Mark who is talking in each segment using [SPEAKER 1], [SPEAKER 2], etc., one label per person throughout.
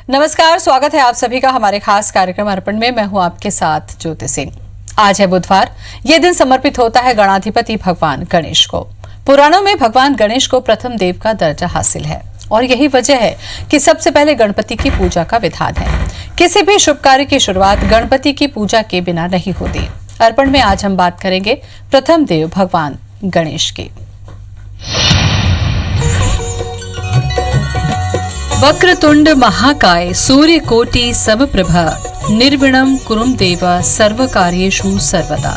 [SPEAKER 1] नमस्कार, स्वागत है आप सभी का हमारे खास कार्यक्रम अर्पण में। मैं हूं आपके साथ ज्योति सिंह। आज है बुधवार। यह दिन समर्पित होता है गणाधिपति भगवान गणेश को। पुराणों में भगवान गणेश को प्रथम देव का दर्जा हासिल है और यही वजह है कि सबसे पहले गणपति की पूजा का विधान है। किसी भी शुभ कार्य की शुरुआत गणपति की पूजा के बिना नहीं होती। अर्पण में आज हम बात करेंगे प्रथम देव भगवान गणेश की। वक्रतुंड महाकाय सूर्यकोटि समप्रभा निर्विघ्नं कुरु देव सर्वकार्येषु सर्वदा।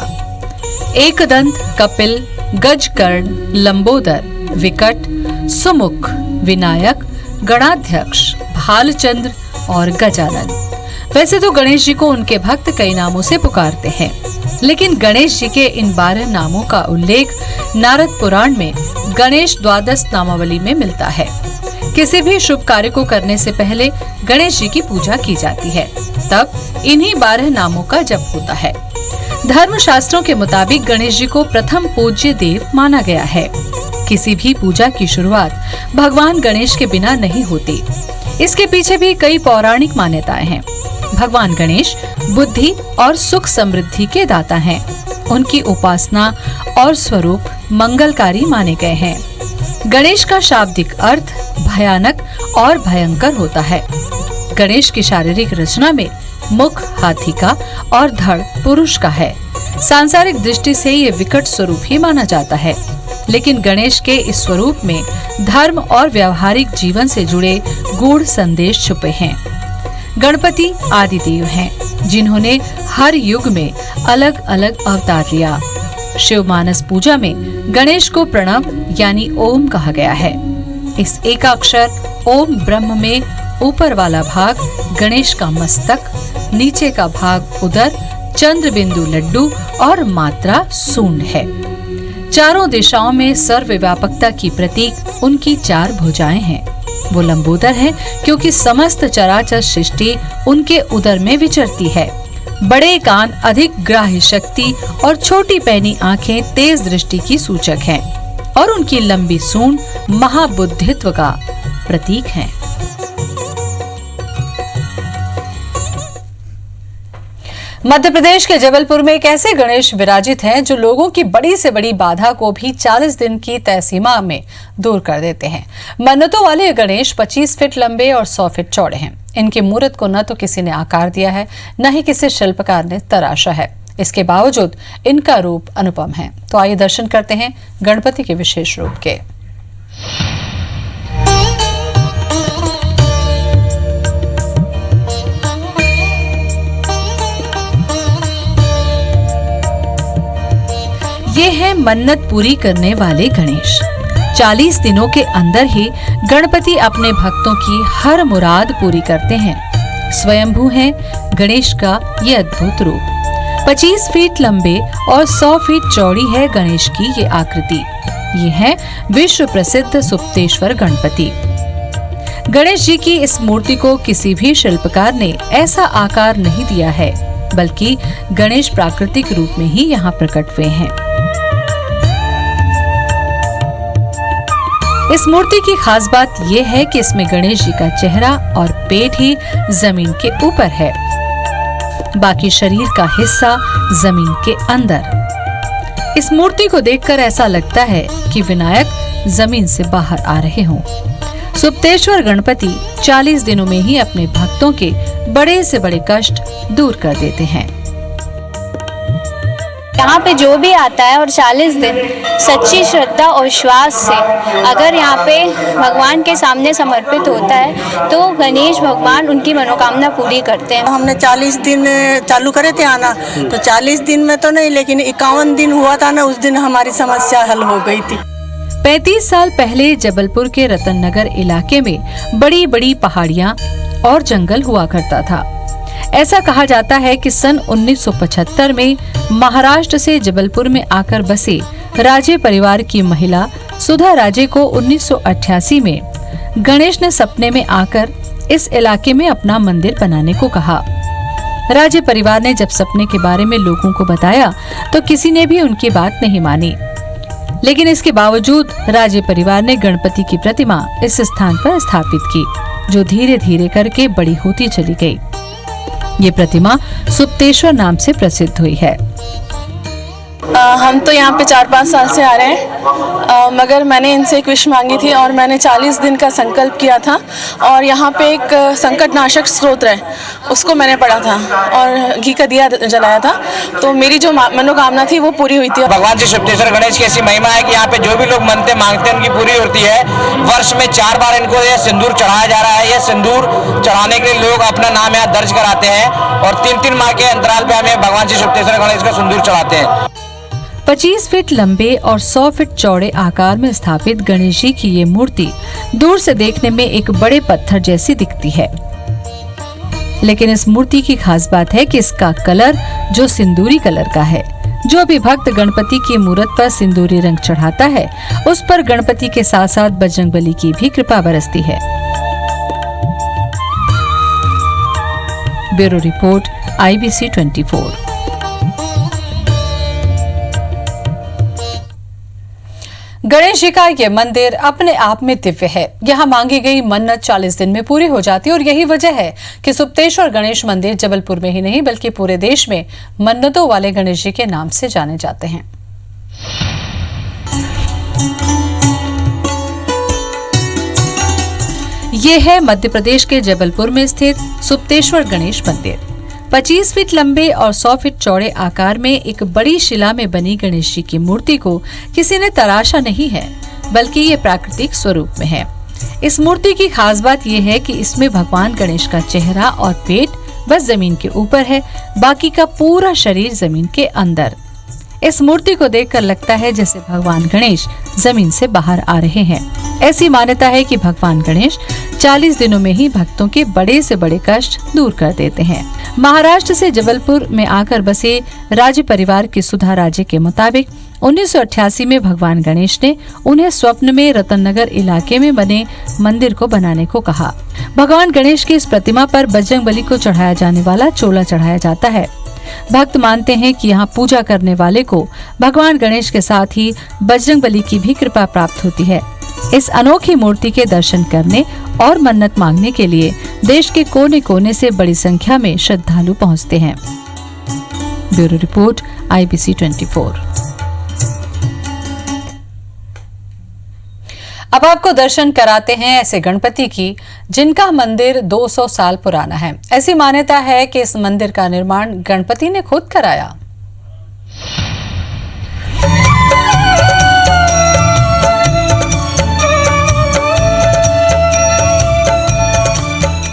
[SPEAKER 1] एकदंत कपिल गजकर्ण लंबोदर विकट सुमुख विनायक गणाध्यक्ष भालचंद्र और गजानन। वैसे तो गणेश जी को उनके भक्त कई नामों से पुकारते हैं, लेकिन गणेश जी के इन 12 नामों का उल्लेख नारद पुराण में गणेश द्वादश नामावली में मिलता है। किसी भी शुभ कार्य को करने से पहले गणेश जी की पूजा की जाती है, तब इन्हीं 12 नामों का जप होता है। धर्म शास्त्रों के मुताबिक गणेश जी को प्रथम पूज्य देव माना गया है। किसी भी पूजा की शुरुआत भगवान गणेश के बिना नहीं होती। इसके पीछे भी कई पौराणिक मान्यताएं हैं। भगवान गणेश बुद्धि और सुख समृद्धि के दाता हैं। उनकी उपासना और स्वरूप मंगलकारी माने गए हैं। गणेश का शाब्दिक अर्थ भयानक और भयंकर होता है। गणेश की शारीरिक रचना में मुख हाथी का और धड़ पुरुष का है। सांसारिक दृष्टि से ये विकट स्वरूप ही माना जाता है, लेकिन गणेश के इस स्वरूप में धर्म और व्यावहारिक जीवन से जुड़े गूढ़ संदेश छुपे हैं। गणपति आदिदेव हैं, जिन्होंने हर युग में अलग अलग अवतार लिया। शिव मानस पूजा में गणेश को प्रणव यानी ओम कहा गया है। इस एकाक्षर ओम ब्रह्म में ऊपर वाला भाग गणेश का मस्तक, नीचे का भाग उदर, चंद्र बिंदु लड्डू और मात्रा सूंड है। चारों दिशाओं में सर्वव्यापकता की प्रतीक उनकी 4 भुजाएं हैं। वो लंबोदर है क्योंकि समस्त चराचर सृष्टि उनके उदर में विचरती है। बड़े कान अधिक ग्राह्य शक्ति और छोटी पैनी आंखें तेज दृष्टि की सूचक हैं, और उनकी लंबी सूंड महाबुद्धित्व का प्रतीक है। मध्य प्रदेश के जबलपुर में एक ऐसे गणेश विराजित हैं जो लोगों की बड़ी से बड़ी बाधा को भी 40 दिन की तय सीमा में दूर कर देते हैं। मन्नतों वाले ये गणेश 25 फीट लंबे और 100 फीट चौड़े हैं। इनकी मूर्त को न तो किसी ने आकार दिया है, न ही किसी शिल्पकार ने तराशा है। इसके बावजूद इनका रूप अनुपम है। तो आइए दर्शन करते हैं गणपति के विशेष रूप के। ये है मन्नत पूरी करने वाले गणेश। 40 दिनों के अंदर ही गणपति अपने भक्तों की हर मुराद पूरी करते हैं। स्वयंभू है गणेश का ये अद्भुत रूप। 25 फीट लंबे और 100 फीट चौड़ी है गणेश की ये आकृति। ये है विश्व प्रसिद्ध सुप्तेश्वर गणपति। गणेश जी की इस मूर्ति को किसी भी शिल्पकार ने ऐसा आकार नहीं दिया है, बल्कि गणेश प्राकृतिक रूप में ही यहाँ प्रकट हुए हैं। इस मूर्ति की खास बात यह है कि इसमें गणेश जी का चेहरा और पेट ही जमीन के ऊपर है, बाकी शरीर का हिस्सा जमीन के अंदर। इस मूर्ति को देखकर ऐसा लगता है कि विनायक जमीन से बाहर आ रहे हों। सुप्तेश्वर गणपति 40 दिनों में ही अपने भक्तों के बड़े से बड़े कष्ट दूर कर देते हैं।
[SPEAKER 2] यहाँ पे जो भी आता है और 40 दिन सच्ची श्रद्धा और विश्वास से अगर यहाँ पे भगवान के सामने समर्पित होता है तो गणेश भगवान उनकी मनोकामना पूरी करते हैं।
[SPEAKER 3] हमने 40 दिन चालू करे थे आना, तो 40 दिन में तो नहीं, लेकिन 51 दिन हुआ था ना, उस दिन हमारी समस्या हल हो गई थी।
[SPEAKER 1] 35 साल पहले जबलपुर के रतन नगर इलाके में बड़ी बड़ी पहाड़ियाँ और जंगल हुआ करता था। ऐसा कहा जाता है कि सन 1975 में महाराष्ट्र से जबलपुर में आकर बसे राजे परिवार की महिला सुधा राजे को 1988 में गणेश ने सपने में आकर इस इलाके में अपना मंदिर बनाने को कहा। राजे परिवार ने जब सपने के बारे में लोगों को बताया तो किसी ने भी उनकी बात नहीं मानी, लेकिन इसके बावजूद राजे परिवार ने गणपति की प्रतिमा इस स्थान पर स्थापित की। जो धीरे धीरे करके बड़ी होती चली गई। ये प्रतिमा सुप्तेश्वर नाम से प्रसिद्ध हुई है।
[SPEAKER 4] हम तो यहाँ पे 4-5 साल से आ रहे हैं, मगर मैंने इनसे एक विश मांगी थी और मैंने 40 दिन का संकल्प किया था और यहाँ पे एक संकटनाशक स्तोत्र है, उसको मैंने पढ़ा था और घी का दिया जलाया था, तो मेरी जो मनोकामना थी वो पूरी हुई थी।
[SPEAKER 5] भगवान श्री सुप्तेश्वर गणेश की ऐसी महिमा है कि यहाँ पे जो भी लोग मनते मांगते हैं उनकी पूरी होती है। वर्ष में 4 बार इनको यह सिंदूर चढ़ाया जा रहा है। यह सिंदूर चढ़ाने के लिए लोग अपना नाम यहाँ दर्ज कराते हैं और 3-3 माह के अंतराल पे हमें भगवान श्री सुप्तेश्वर गणेश का सिंदूर चढ़ाते हैं।
[SPEAKER 1] 25 फीट लंबे और 100 फीट चौड़े आकार में स्थापित गणेश जी की ये मूर्ति दूर से देखने में एक बड़े पत्थर जैसी दिखती है, लेकिन इस मूर्ति की खास बात है कि इसका कलर जो सिंदूरी कलर का है। जो भी भक्त गणपति की मूर्त पर सिंदूरी रंग चढ़ाता है, उस पर गणपति के साथ साथ बजरंगबली की भी कृपा बरसती है। Bureau report, IBC 24। Ganesh ji का ये मंदिर अपने आप में दिव्य है। यहाँ मांगी गई मन्नत 40 दिन में पूरी हो जाती है और यही वजह है कि सुप्तेश्वर गणेश मंदिर जबलपुर में ही नहीं बल्कि पूरे देश में मन्नतों वाले गणेश जी के नाम से जाने जाते हैं। ये है मध्य प्रदेश के जबलपुर में स्थित सुप्तेश्वर गणेश मंदिर। 25 फीट लंबे और 100 फीट चौड़े आकार में एक बड़ी शिला में बनी गणेश जी की मूर्ति को किसी ने तराशा नहीं है, बल्कि ये प्राकृतिक स्वरूप में है। इस मूर्ति की खास बात यह है कि इसमें भगवान गणेश का चेहरा और पेट बस जमीन के ऊपर है, बाकी का पूरा शरीर जमीन के अंदर। इस मूर्ति को देखकर लगता है जैसे भगवान गणेश जमीन से बाहर आ रहे हैं। ऐसी मान्यता है कि भगवान गणेश 40 दिनों में ही भक्तों के बड़े से बड़े कष्ट दूर कर देते हैं। महाराष्ट्र से जबलपुर में आकर बसे राजे परिवार के सुधा राजे के मुताबिक 1988 में भगवान गणेश ने उन्हें स्वप्न में रतननगर इलाके में बने मंदिर को बनाने को कहा। भगवान गणेश की इस प्रतिमा पर बजरंगबली को चढ़ाया जाने वाला चोला चढ़ाया जाता है। भक्त मानते हैं कि यहाँ पूजा करने वाले को भगवान गणेश के साथ ही बजरंगबली की भी कृपा प्राप्त होती है। इस अनोखी मूर्ति के दर्शन करने और मन्नत मांगने के लिए देश के कोने कोने से बड़ी संख्या में श्रद्धालु पहुँचते हैं। Bureau report, IBC 24। अब आपको दर्शन कराते हैं ऐसे गणपति की जिनका मंदिर 200 साल पुराना है। ऐसी मान्यता है कि इस मंदिर का निर्माण गणपति ने खुद कराया।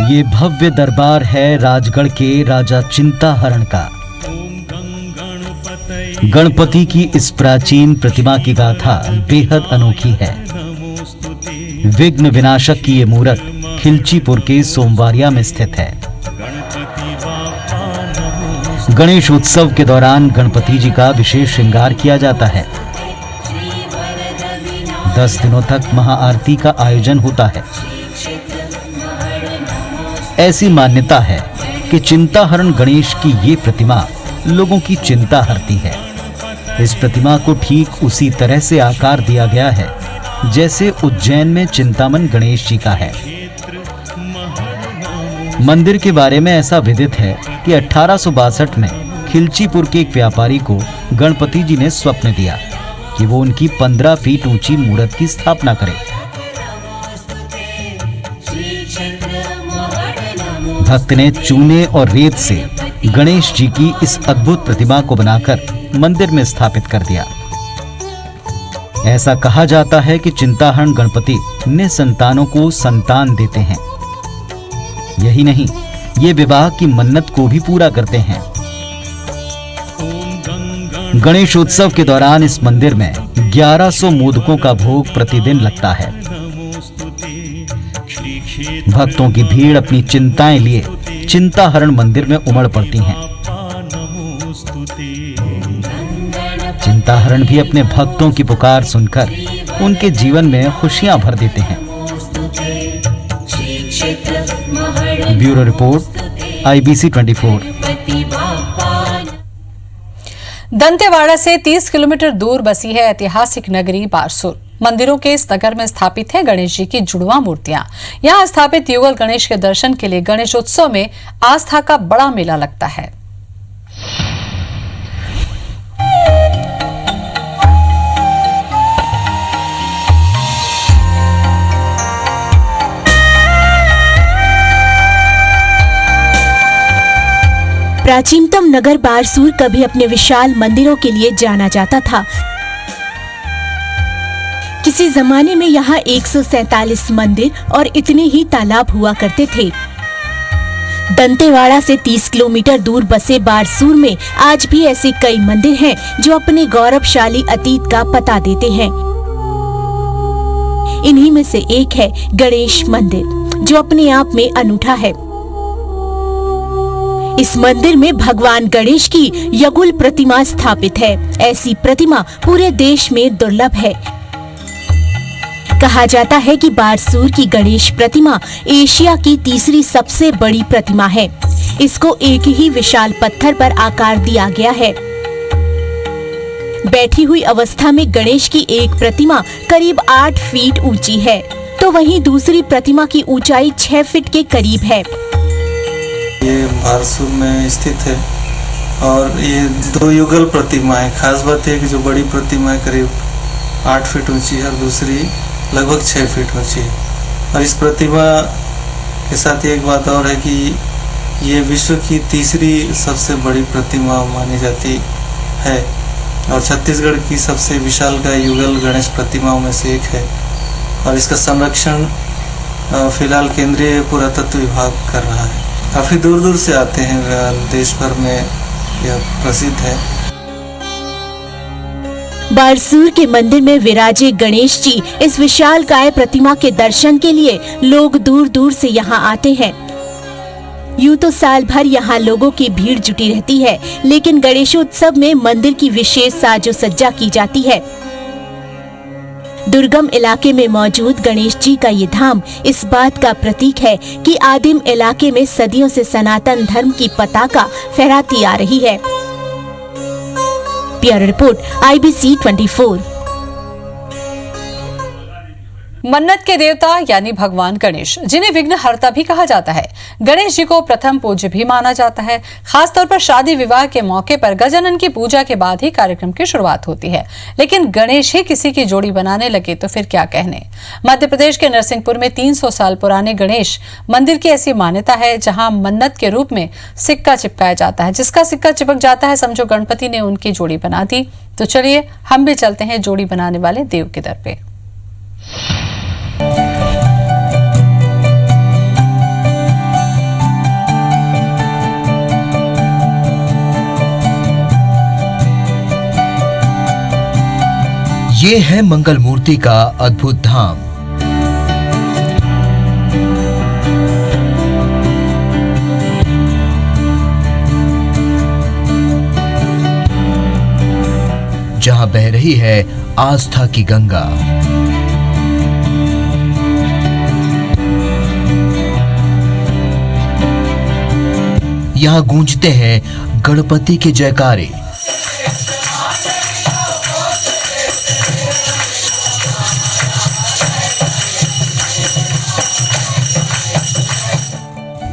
[SPEAKER 6] ये भव्य दरबार है राजगढ़ के राजा चिंताहरण का। गणपति की इस प्राचीन प्रतिमा की गाथा बेहद अनोखी है। विघ्न विनाशक की ये मूर्त खिलचीपुर के सोमवारिया में स्थित है। गणेश उत्सव के दौरान गणपति जी का विशेष श्रृंगार किया जाता है। 10 दिनों तक महाआरती का आयोजन होता है। ऐसी मान्यता है कि चिंताहरण गणेश की ये प्रतिमा लोगों की चिंता हरती है। इस प्रतिमा को ठीक उसी तरह से आकार दिया गया है जैसे उज्जैन में चिंतामन गणेश जी का है। मंदिर के बारे में ऐसा विदित है कि 1862 में खिलचीपुर के एक व्यापारी को गणपति जी ने स्वप्न दिया कि वो उनकी 15 फीट ऊंची मूर्त की स्थापना करें। भक्त ने चूने और रेत से गणेश जी की इस अद्भुत प्रतिमा को बनाकर मंदिर में स्थापित कर दिया। ऐसा कहा जाता है कि चिंताहरण गणपति निसंतानों को संतान देते हैं। यही नहीं, ये विवाह की मन्नत को भी पूरा करते हैं। गणेश उत्सव के दौरान इस मंदिर में 1100 मोदकों का भोग प्रतिदिन लगता है। भक्तों की भीड़ अपनी चिंताएं लिए चिंताहरण मंदिर में उमड़ पड़ती हैं। चिंताहरण भी अपने भक्तों की पुकार सुनकर उनके जीवन में खुशियां भर देते हैं। Bureau report, IBC 24।
[SPEAKER 1] दंतेवाड़ा से 30 किलोमीटर दूर बसी है ऐतिहासिक नगरी बारसूर। मंदिरों के इस नगर में स्थापित है गणेश जी की जुड़वा मूर्तियां। यहाँ स्थापित युगल गणेश के दर्शन के लिए गणेशोत्सव में आस्था का बड़ा मेला लगता है।
[SPEAKER 7] प्राचीनतम नगर बारसूर कभी अपने विशाल मंदिरों के लिए जाना जाता था। किसी जमाने में यहाँ 147 मंदिर और इतने ही तालाब हुआ करते थे। दंतेवाड़ा से 30 किलोमीटर दूर बसे बारसूर में आज भी ऐसे कई मंदिर हैं जो अपने गौरवशाली अतीत का पता देते हैं। इन्हीं में से एक है गणेश मंदिर, जो अपने आप में अनूठा है। इस मंदिर में भगवान गणेश की युगल प्रतिमा स्थापित है। ऐसी प्रतिमा पूरे देश में दुर्लभ है। कहा जाता है कि बारसूर की गणेश प्रतिमा एशिया की तीसरी सबसे बड़ी प्रतिमा है। इसको एक ही विशाल पत्थर पर आकार दिया गया है। बैठी हुई अवस्था में गणेश की एक प्रतिमा करीब 8 फीट ऊंची है, तो वहीं दूसरी प्रतिमा की ऊंचाई 6 फीट के करीब है।
[SPEAKER 8] ये बारसूर में स्थित है और ये 2 युगल प्रतिमा है। खास बात है कि जो बड़ी प्रतिमा है करीब 8 फीट ऊंची है और दूसरी लगभग 6 फीट ऊंची है। और इस प्रतिमा के साथ एक बात और है कि ये विश्व की तीसरी सबसे बड़ी प्रतिमा मानी जाती है और छत्तीसगढ़ की सबसे विशालकाय युगल गणेश प्रतिमाओं में से एक है। और इसका संरक्षण फिलहाल केंद्रीय पुरातत्व विभाग कर रहा है। काफी दूर दूर से आते हैं, देश भर में यह प्रसिद्ध है।
[SPEAKER 7] बारसूर के मंदिर में विराजे गणेश जी इस विशालकाय प्रतिमा के दर्शन के लिए लोग दूर दूर से यहाँ आते हैं। यूं तो साल भर यहाँ लोगों की भीड़ जुटी रहती है, लेकिन गणेशोत्सव में मंदिर की विशेष साजो सज्जा की जाती है। दुर्गम इलाके में मौजूद गणेश जी का ये धाम इस बात का प्रतीक है कि आदिम इलाके में सदियों से सनातन धर्म की पताका फहराती आ रही है। Bureau report IBC 24।
[SPEAKER 1] मन्नत के देवता यानी भगवान गणेश, जिन्हें विघ्नहर्ता भी कहा जाता है, गणेश जी को प्रथम पूज्य भी माना जाता है। खासतौर पर शादी विवाह के मौके पर गजानन की पूजा के बाद ही कार्यक्रम की शुरुआत होती है। लेकिन गणेश ही किसी की जोड़ी बनाने लगे तो फिर क्या कहने। मध्य प्रदेश के नरसिंहपुर में 300 साल पुराने गणेश मंदिर की ऐसी मान्यता है जहाँ मन्नत के रूप में सिक्का चिपकाया जाता है। जिसका सिक्का चिपक जाता है, समझो गणपति ने उनकी जोड़ी बना दी। तो चलिए हम भी चलते हैं जोड़ी बनाने वाले देव के दर पे।
[SPEAKER 9] ये है मंगल मूर्ति का अद्भुत धाम। जहां बह रही है आस्था की गंगा। यहां गूंजते हैं गणपति के जयकारे।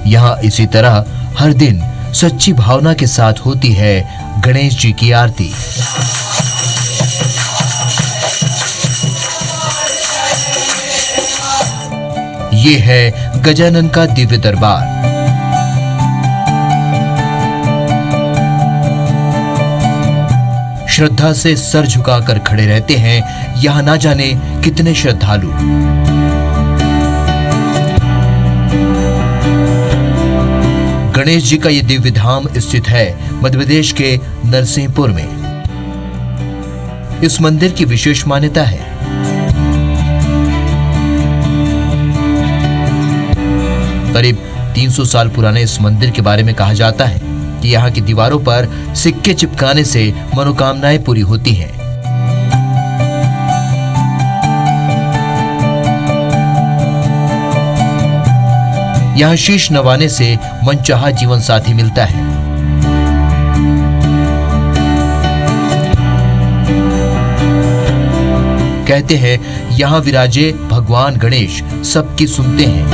[SPEAKER 9] यहाँ इसी तरह हर दिन सच्ची भावना के साथ होती है गणेश जी की आरती। ये है गजानन का दिव्य दरबार। श्रद्धा से सर झुकाकर खड़े रहते हैं यहाँ ना जाने कितने श्रद्धालु। गणेश जी का ये दिव्य धाम स्थित है मध्य प्रदेश के नरसिंहपुर में। इस मंदिर की विशेष मान्यता है। करीब 300 साल पुराने इस मंदिर के बारे में कहा जाता है कि यहाँ की दीवारों पर सिक्के चिपकाने से मनोकामनाएं पूरी होती हैं। यहाँ शीश नवाने से मनचाहा जीवन साथी मिलता है। कहते हैं यहाँ विराजे भगवान गणेश सबकी सुनते हैं।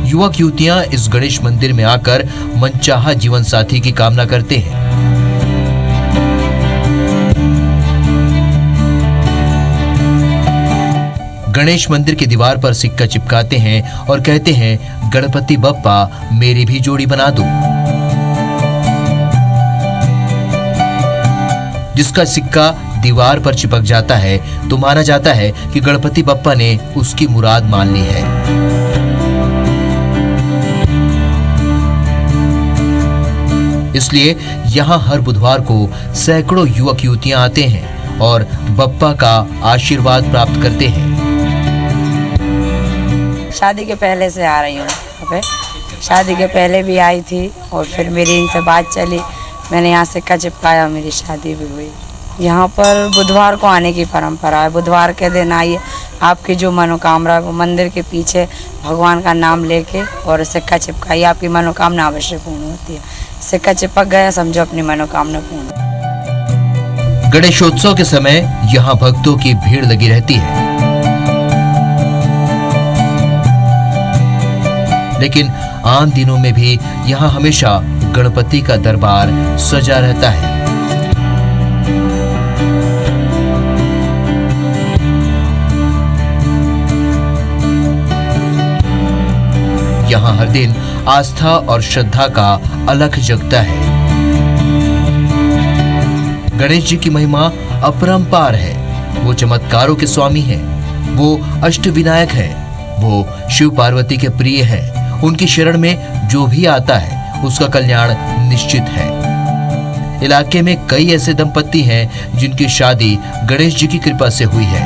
[SPEAKER 9] युवक युवतियां इस गणेश मंदिर में आकर मनचाहा जीवन साथी की कामना करते हैं। गणेश मंदिर की दीवार पर सिक्का चिपकाते हैं और कहते हैं गणपति बप्पा मेरी भी जोड़ी बना दो। जिसका सिक्का दीवार पर चिपक जाता है तो माना जाता है कि गणपति बप्पा ने उसकी मुराद मान ली है। इसलिए यहाँ हर बुधवार को सैकड़ों युवक युवतियां आते हैं और बप्पा का आशीर्वाद प्राप्त करते हैं।
[SPEAKER 10] शादी के पहले से आ रही हूँ यहाँ पे। शादी के पहले भी आई थी और फिर मेरी इनसे बात चली, मैंने यहाँ सिक्का चिपकाया, मेरी शादी भी हुई। यहाँ पर बुधवार को आने की परंपरा है। बुधवार के दिन आइए, आपकी जो मनोकामना वो मंदिर के पीछे भगवान का नाम लेके और सिक्का चिपकाइए, आपकी मनोकामना अवश्य पूर्ण होती है। सिक्का चिपक गया समझो अपनी मनोकामना पूर्ण।
[SPEAKER 9] गणेशोत्सव के समय यहाँ भक्तों की भीड़ लगी रहती है, लेकिन आम दिनों में भी यहाँ हमेशा गणपति का दरबार सजा रहता है। यहाँ हर दिन आस्था और श्रद्धा का अलख जगता है। गणेश जी की महिमा अपरंपार है। वो चमत्कारों के स्वामी हैं, वो अष्टविनायक हैं, वो शिव पार्वती के प्रिय हैं। उनकी शरण में जो भी आता है उसका कल्याण निश्चित है। इलाके में कई ऐसे दंपत्ति हैं जिनकी शादी गणेश जी की कृपा से हुई है।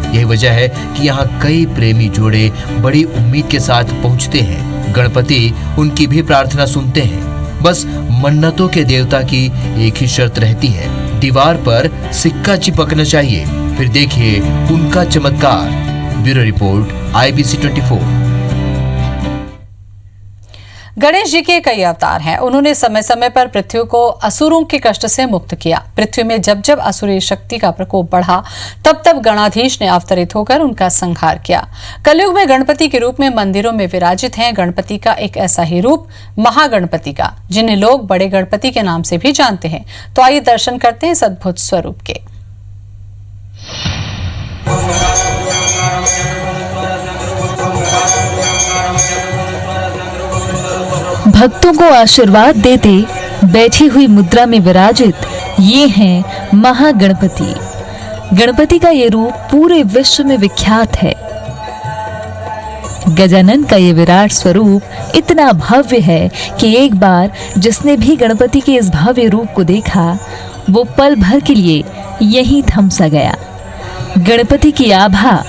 [SPEAKER 9] यही वजह है कि यहाँ कई प्रेमी जोड़े बड़ी उम्मीद के साथ पहुँचते हैं। गणपति उनकी भी प्रार्थना सुनते हैं। बस मन्नतों के देवता की एक ही शर्त रहती है, दीवार पर सिक्का चिपकना चाहिए। फिर देखिए उनका चमत्कार। Bureau report IBC 24।
[SPEAKER 1] Ganesh ji के कई अवतार हैं। उन्होंने समय समय पर पृथ्वी को असुरों के कष्ट से मुक्त किया। पृथ्वी में जब जब असुरी शक्ति का प्रकोप बढ़ा तब तब गणाधीश ने अवतरित होकर उनका संहार किया। कलयुग में गणपति के रूप में मंदिरों में विराजित हैं। गणपति का एक ऐसा ही रूप महागणपति का, जिन्हें लोग बड़े गणपति के नाम से भी जानते हैं। तो आइए दर्शन करते हैं इस अद्भुत स्वरूप के।
[SPEAKER 7] भक्तों को आशीर्वाद देते बैठी हुई मुद्रा में विराजित ये हैं महागणपति। गणपति का ये रूप पूरे विश्व में विख्यात है। गजानन का ये विराट स्वरूप इतना भव्य है कि एक बार जिसने भी गणपति के इस भव्य रूप को देखा वो पल भर के लिए यहीं थम सा गया। गणपति की आभा,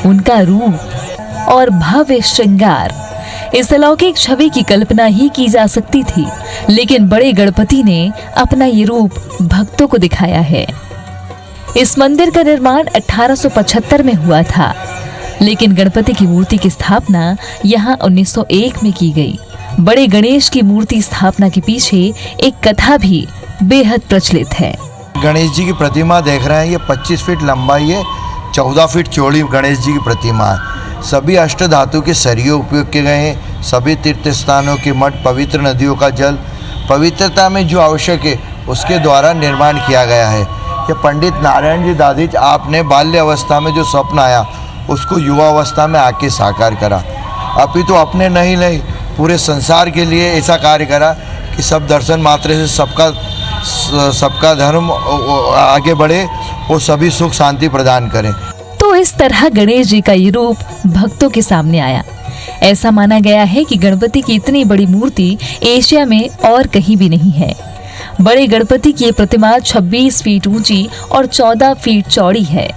[SPEAKER 7] उनका रूप और भव्य श्रृंगार, इस अलौकिक छवि की कल्पना ही की जा सकती थी, लेकिन बड़े गणपति ने अपना ये रूप भक्तों को दिखाया है। इस मंदिर का निर्माण 1875 में हुआ था, लेकिन गणपति की मूर्ति की स्थापना यहाँ 1901 में की गई। बड़े गणेश की मूर्ति स्थापना के पीछे एक कथा भी बेहद प्रचलित है।
[SPEAKER 11] गणेश जी की प्रतिमा देख रहे हैं, ये 25 फीट लंबाई है, 14 फीट चौड़ी गणेश जी की प्रतिमा है। सभी अष्ट धातु के सरिये उपयोग किए गए हैं। सभी तीर्थ स्थानों के मठ, पवित्र नदियों का जल, पवित्रता में जो आवश्यक है उसके द्वारा निर्माण किया गया है। ये पंडित नारायण जी दादिज आपने बाल्य अवस्था में जो स्वप्न आया उसको युवा अवस्था में आके साकार करा। अभी तो अपने नहीं पूरे संसार के लिए ऐसा कार्य करा कि सब दर्शन मात्र से सबका धर्म आगे बढ़े और सभी सुख शांति प्रदान करें।
[SPEAKER 7] तो इस तरह गणेश जी का ये रूप भक्तों के सामने आया। ऐसा माना गया है कि गणपति की इतनी बड़ी मूर्ति एशिया में और कहीं भी नहीं है। बड़े गणपति की ये प्रतिमा 26 फीट ऊंची और 14 फीट चौड़ी है।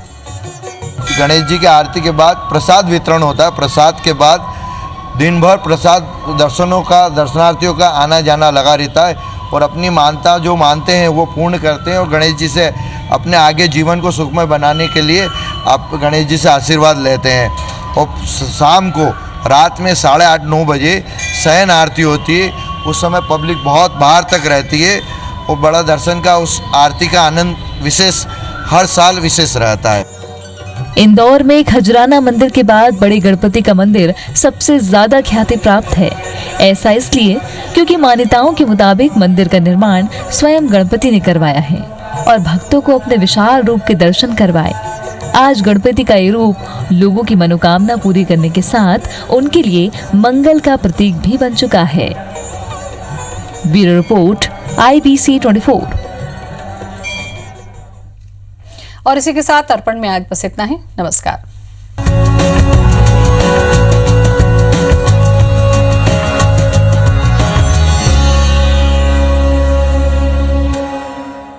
[SPEAKER 11] गणेश जी की आरती के बाद प्रसाद वितरण होता है। प्रसाद के बाद दिन भर प्रसाद दर्शनार्थियों का आना जाना लगा रहता है और अपनी मानता जो मानते हैं वो पूर्ण करते हैं और गणेश जी से अपने आगे जीवन को सुखमय बनाने के लिए आप गणेश जी से आशीर्वाद लेते हैं। और शाम को रात में 8:30-9 बजे शयन आरती होती है उस समय पब्लिक बहुत बाहर तक रहती है और बड़ा दर्शन का उस आरती का आनंद विशेष हर साल विशेष रहता है।
[SPEAKER 12] इंदौर में खजराना मंदिर के बाद बड़े गणपति का मंदिर सबसे ज्यादा ख्याति प्राप्त है। ऐसा इसलिए क्योंकि मान्यताओं के मुताबिक मंदिर का निर्माण स्वयं गणपति ने करवाया है और भक्तों को अपने विशाल रूप के दर्शन करवाए। आज गणपति का ये रूप लोगों की मनोकामना पूरी करने के साथ उनके लिए मंगल का प्रतीक भी बन चुका है। Bureau report IBC 24।
[SPEAKER 1] और इसी के साथ अर्पण में आज बस इतना ही। नमस्कार।